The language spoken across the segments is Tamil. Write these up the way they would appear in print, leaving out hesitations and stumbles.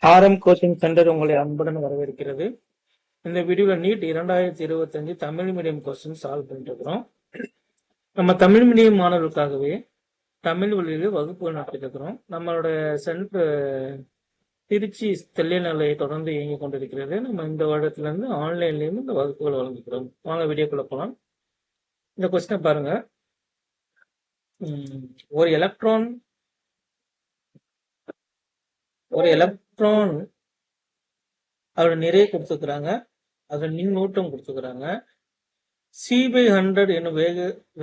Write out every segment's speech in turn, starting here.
ஆர்எம் கோச்சிங் சென்டர் உங்களை அன்புடன் வரவேற்கிறது. இந்த வீடியோவில் NEET 2025 Tamil medium question solve பண்ணிட்டு இருக்கிறோம். நம்ம தமிழ் மீடியம் மாணவர்களுக்காகவே தமிழ் வழியில் வகுப்புகள் நடத்திட்டு இருக்கிறோம். நம்மளோட சென்டர் திருச்சி தெல்லைநிலை தொடர்ந்து இயங்கிக் கொண்டிருக்கிறது. நம்ம இந்த வருடத்திலிருந்து ஆன்லைன்லயும் இந்த வகுப்புகள் வழங்குகிறோம். வாங்க வீடியோக்குள்ள போகலாம். இந்த கொஸ்டினை பாருங்க. ஒரு எலக்ட்ரான் அதோட நிறைய கொடுத்துக்கிறாங்க, அதோட மின்னூட்டம் கொடுத்துக்கிறாங்க. C/100 என்னும்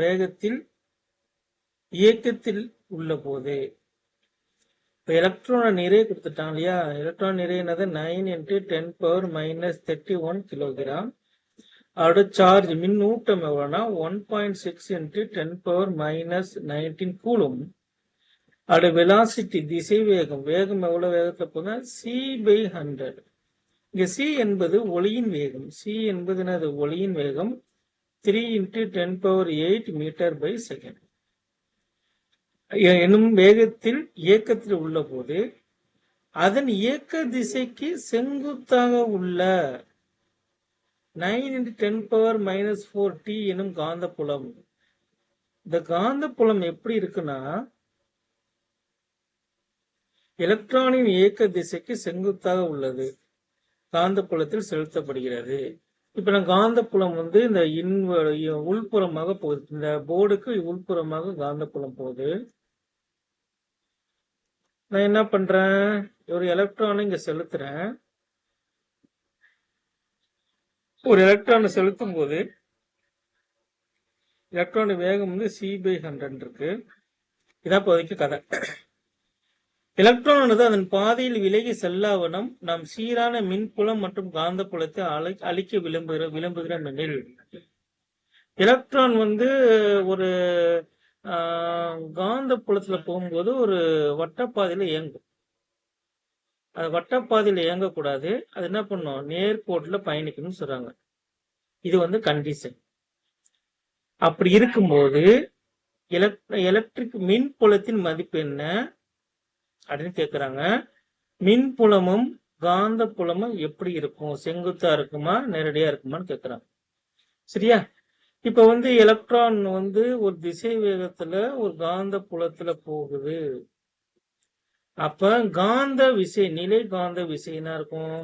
வேகத்தில் இயக்கத்தில் உள்ள போது எலக்ட்ரான நிறைய கொடுத்துட்டாங்க இல்லையா? எலக்ட்ரான் நிறைய 9 × 10⁻⁻31 கிலோகிராம். அதோட சார்ஜ் மின்னூட்டம் எவ்வளவுனா 1.6 × 10⁻⁻19 கூலும். அதோட வெலாசிட்டி திசை வேகம் எவ்வளவு வேகத்துல போனா C/100. இங்க C என்பது ஒளியின் வேகம். C என்பது என்னது? ஒளியின் வேகம். 3 × 10⁸ மீட்டர்/செகண்ட் என்னும் வேகத்தில் இயக்கத்தில் உள்ள போது அதன் இயக்க திசைக்கு செங்குத்தாக உள்ள 9 × 10⁻⁻4t எனும் காந்தப்புலம். இந்த காந்தப்புலம் எப்படி இருக்குன்னா, எலக்ட்ரானின் இயக்க திசைக்கு செங்குத்தாக உள்ளது, காந்தப்புலத்தில் செலுத்தப்படுகிறது. இப்ப நான் காந்தப்புலம் இந்த உள்புறமாக போகுது. இந்த போர்டுக்கு உள்புறமாக காந்தப்புலம் போகுது. நான் என்ன பண்றேன், ஒரு எலக்ட்ரானை இங்க செலுத்துறேன். ஒரு எலக்ட்ரானை செலுத்தும் போது எலக்ட்ரான் வேகம் C/100 இருக்கு. இதான் இப்போதைக்கு கதை. எலக்ட்ரான் அதன் பாதையில் விலகி செல்லாவனம் நாம் சீரான மின்புலம் மற்றும் காந்தப்புலத்தை அளிக்க விரும்புகிறோம் எனில், எலக்ட்ரான் ஒரு காந்த புலத்துல போகும்போது ஒரு வட்டப்பாதையில இயங்கும். அது வட்டப்பாதையில இயங்கக்கூடாது. அது என்ன பண்ணும், நேர்கோட்டுல பயணிக்கணும்னு சொல்றாங்க. இது கண்டிஷன். அப்படி இருக்கும்போது எலக்ட்ரிக் மின்புலத்தின் மதிப்பு என்ன அப்படின்னு கேக்குறாங்க. மின்புலமும் காந்த புலமும் எப்படி இருக்கும்? செங்குத்தா இருக்குமா நேரடியா இருக்குமான்னு கேக்குறாங்க. சரியா? இப்ப எலக்ட்ரான் ஒரு திசை வேகத்துல ஒரு காந்த புலத்துல போகுது. அப்ப காந்த விசை, நிலை காந்த விசை என்ன இருக்கும்?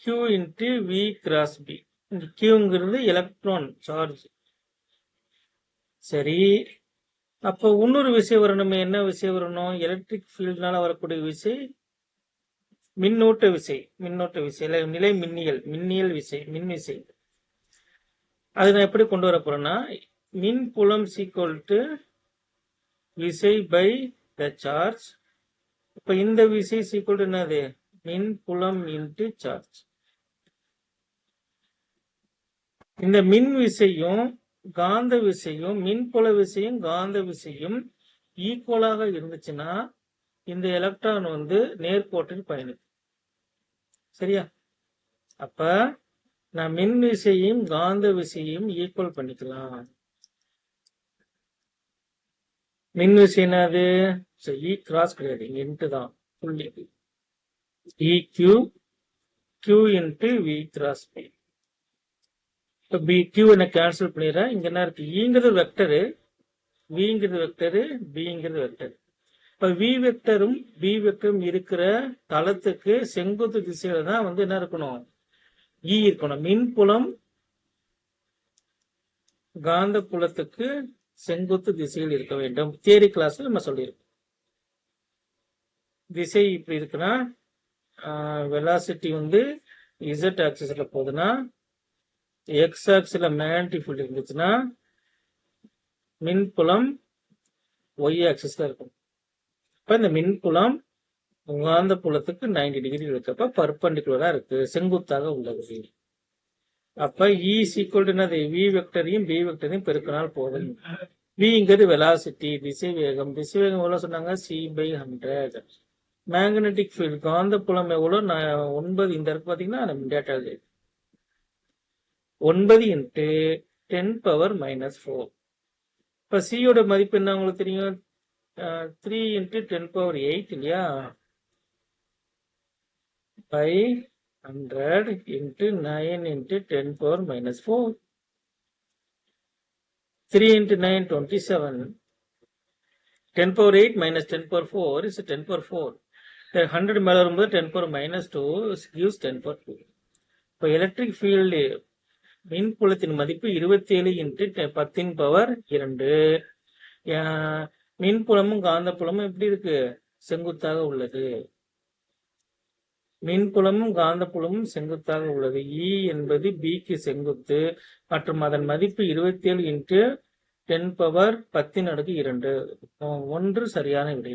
Q × V/B. இந்த Qங்கிறது எலக்ட்ரான் சார்ஜ். சரி, அப்ப இன்னொரு விசை வரணும். என்ன விசை வரணும்? எலக்ட்ரிக் ஃபீல்ட்னால வரக்கூடிய விசை மின்னோட்ட விசை, நிலை மின்னியல் விசை, மின் விசை. அதை நான் எப்படி கொண்டு வர போறேன்னா, மின் புலம் = விசை பை த சார்ஜ். இப்ப இந்த விசை = என்னது? மின் புலம் இன்டு சார்ஜ். இந்த மின் விசையும் காந்த விசையும், மின்புல விசையும் காந்த விசையும் ஈக்குவலாக இருந்துச்சுன்னா இந்த எலக்ட்ரான் நேர்கோட்டில் பயணிக்கும். சரியா? அப்ப நான் மின் விசையும் காந்த விசையும் ஈக்குவல் பண்ணிக்கலாம். மின் விசை என்னது? E கிராஸ் கிடையாது, இங்க இன்ட்டு தான் புள்ளி. EQ Q × V/B. இப்ப BQ என்ன கேன்சல் பண்ணிடுறேன். இங்க என்ன இருக்கு? ஈங்கிறது வெக்டரு, விங்கிறது வெக்டரு, பிங்கிறது வெக்டர். இப்ப V வெக்டரும் B வெக்டரும் இருக்கிற தளத்துக்கு செங்குத்து திசையில தான் என்ன இருக்கணும்? E இருக்கணும். மின்புலம் காந்த புலத்துக்கு செங்குத்து திசையில் இருக்க வேண்டும். தியரி கிளாஸ்ல நம்ம சொல்லியிருக்கோம். திசை இப்படி இருக்குன்னா, வெலாசிட்டி Z ஆக்சிஸ்ல போகுதுன்னா, X ஆக்சிஸ்ல மேக்னெட்டிக் ஃபீல்ட் இருந்துச்சுன்னா மின்புலம் Y ஆக்சிஸ்ல இருக்கும். இப்ப இந்த மின்புலம் காந்த புலத்துக்கு 90 டிகிரி இருக்கப்ப பர்பெண்டிகுலரா இருக்கு, செங்குத்தாக உள்ளது. அப்ப E = என்னது? V வெக்டரையும் B வெக்டரையும் பெருக்கினால் போதும். Vங்கிறது வெலாசிட்டி, திசை வேகம். திசை வேகம் எவ்வளவு சொன்னாங்க? C/100. மேக்னெட்டிக் ஃபீல்ட் காந்த புலம் எவ்வளவு? 9. இந்த இருக்கு பாத்தீங்கன்னா டேட்டா 9 × 10⁻⁻4. இப்ப C யோட மதிப்பு என்ன உங்களுக்கு தெரியும்? 3 into 10 power 8 இல்லையா by 100 into 9 into 10 power minus 4. 3 into 9, 27. 10 power 8 minus 10 power 4 is 10 power 4. 100 மேல வரும்போது 10 power minus 2 gives 10 power 2. இப்போ எலக்ட்ரிக் ஃபீல்டு மின்புலத்தின் மதிப்பு 27 இன்ட்டு 10 பவர் 2. மின்புலமும் காந்தப்புலமும் எப்படி இருக்கு? செங்குத்தாக உள்ளது. மின்புலமும் காந்தப்புலமும் செங்குத்தாக உள்ளது. E என்பது Bக்கு செங்குத்து மற்றும் அதன் மதிப்பு 27 இன்ட்டு 10 பவர் 10 அடுக்கு 2. 1 சரியான விடை.